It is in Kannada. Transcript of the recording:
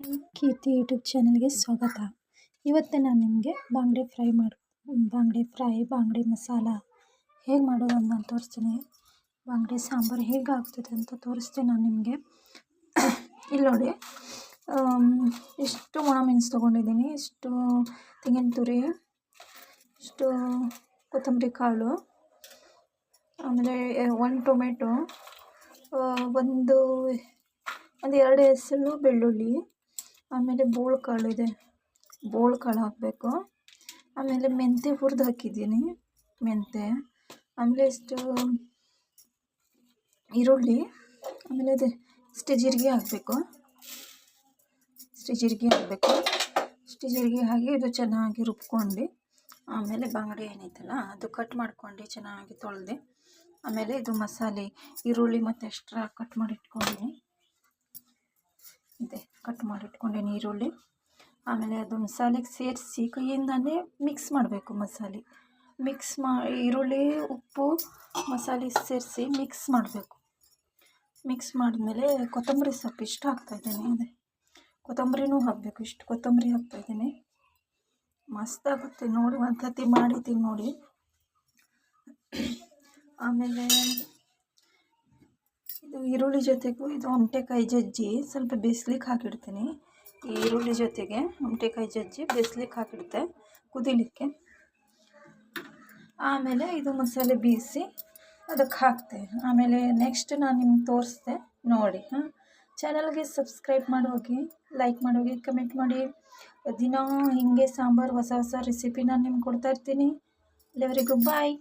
ಕೀರ್ತಿ ಯೂಟ್ಯೂಬ್ ಚಾನಲ್ಗೆ ಸ್ವಾಗತ. ಇವತ್ತು ನಾನು ನಿಮಗೆ ಬಾಂಗಡೆ ಮಸಾಲ ಹೇಗೆ ಮಾಡೋದು ಅಂತ ನಾನು ತೋರಿಸ್ತೀನಿ. ಬಾಂಗಡೆ ಸಾಂಬಾರು ಹೇಗೆ ಆಗ್ತದೆ ಅಂತ ತೋರಿಸ್ತೀನಿ ನಾನು ನಿಮಗೆ. ಇಲ್ಲಿ ನೋಡಿ, ಇಷ್ಟು ಒಣಮೆಣಸು ತೊಗೊಂಡಿದ್ದೀನಿ, ಇಷ್ಟು ತೆಂಗಿನ ತುರಿ, ಇಷ್ಟು ಕೊತ್ತಂಬರಿ ಕಾಳು, ಆಮೇಲೆ 1 ಟೊಮೆಟೊ, ಒಂದು 2 ಹೆಸರು ಬೆಳ್ಳುಳ್ಳಿ, ಆಮೇಲೆ ಬೋಳ್ಕಾಳು ಇದೆ, ಬೋಳ್ಕಾಳು ಹಾಕಬೇಕು. ಆಮೇಲೆ ಮೆಂತ್ಯ ಹುರಿದು ಹಾಕಿದ್ದೀನಿ, ಆಮೇಲೆ ಇಷ್ಟು ಈರುಳ್ಳಿ, ಆಮೇಲೆ ಇಷ್ಟು ಜೀರಿಗೆ ಹಾಕಬೇಕು. ಇಷ್ಟು ಜೀರಿಗೆ ಹಾಕಿ ಇದು ಚೆನ್ನಾಗಿ ರುಬ್ಕೊಂಡು, ಆಮೇಲೆ ಬಾಂಗಡೆ ಏನೈತಲ್ಲ ಅದು ಕಟ್ ಮಾಡ್ಕೊಂಡು ಚೆನ್ನಾಗಿ ತೊಳೆದು, ಆಮೇಲೆ ಇದು ಮಸಾಲೆ ಈರುಳ್ಳಿ ಮತ್ತು ಎಕ್ಸ್ಟ್ರಾ ಕಟ್ ಮಾಡಿ ಇಟ್ಕೊಂಡಿದ್ದೀನಿ ಈರುಳ್ಳಿ. ಆಮೇಲೆ ಅದು ಮಸಾಲೆಗೆ ಸೇರಿಸಿ ಕೈಯಿಂದನೇ ಮಿಕ್ಸ್ ಮಾಡಬೇಕು. ಈರುಳ್ಳಿ, ಉಪ್ಪು, ಮಸಾಲೆ ಸೇರಿಸಿ ಮಿಕ್ಸ್ ಮಾಡಬೇಕು. ಮಿಕ್ಸ್ ಮಾಡಿದ್ಮೇಲೆ ಕೊತ್ತಂಬರಿ ಸೊಪ್ಪು ಇಷ್ಟು ಹಾಕ್ತಾಯಿದ್ದೀನಿ, ಕೊತ್ತಂಬರಿನೂ ಹಾಕಬೇಕು. ಇಷ್ಟು ಕೊತ್ತಂಬರಿ ಹಾಕ್ತಾಯಿದ್ದೀನಿ. ಮಸ್ತಾಗುತ್ತೆ ನೋಡಿ, ಒಂದು ಸತಿ ಮಾಡಿದ್ದೀನಿ ನೋಡಿ. ಆಮೇಲೆ ಇದು ಈರುಳ್ಳಿ ಜೊತೆಗೂ ಇದು ಒಮಟೆಕಾಯಿ ಜಜ್ಜಿ ಸ್ವಲ್ಪ ಬೇಯಿಸ್ಲಿಕ್ಕೆ ಹಾಕಿಡ್ತೀನಿ. ಈ ಈರುಳ್ಳಿ ಜೊತೆಗೆ ಒಮಟೆಕಾಯಿ ಜಜ್ಜಿ ಬೇಯಿಸ್ಲಿಕ್ಕೆ ಹಾಕಿಡುತ್ತೆ ಕುದಿಲಿಕ್ಕೆ. ಆಮೇಲೆ ಇದು ಮಸಾಲೆ ಬೀಸಿ ಅದಕ್ಕೆ ಹಾಕ್ತೆ. ಆಮೇಲೆ ನೆಕ್ಸ್ಟ್ ನಾನು ನಿಮ್ಗೆ ತೋರಿಸ್ದೆ ನೋಡಿ. ಚಾನಲ್ಗೆ ಸಬ್ಸ್ಕ್ರೈಬ್ ಮಾಡೋಗಿ, ಲೈಕ್ ಮಾಡೋಗಿ, ಕಮೆಂಟ್ ಮಾಡಿ. ದಿನ ಹೀಗೆ ಸಾಂಬಾರು ಹೊಸ ರೆಸಿಪಿ ನಾನು ನಿಮ್ಗೆ ಕೊಡ್ತಾಯಿರ್ತೀನಿ. ಎಲ್ಲರಿಗೂ ಬಾಯ್.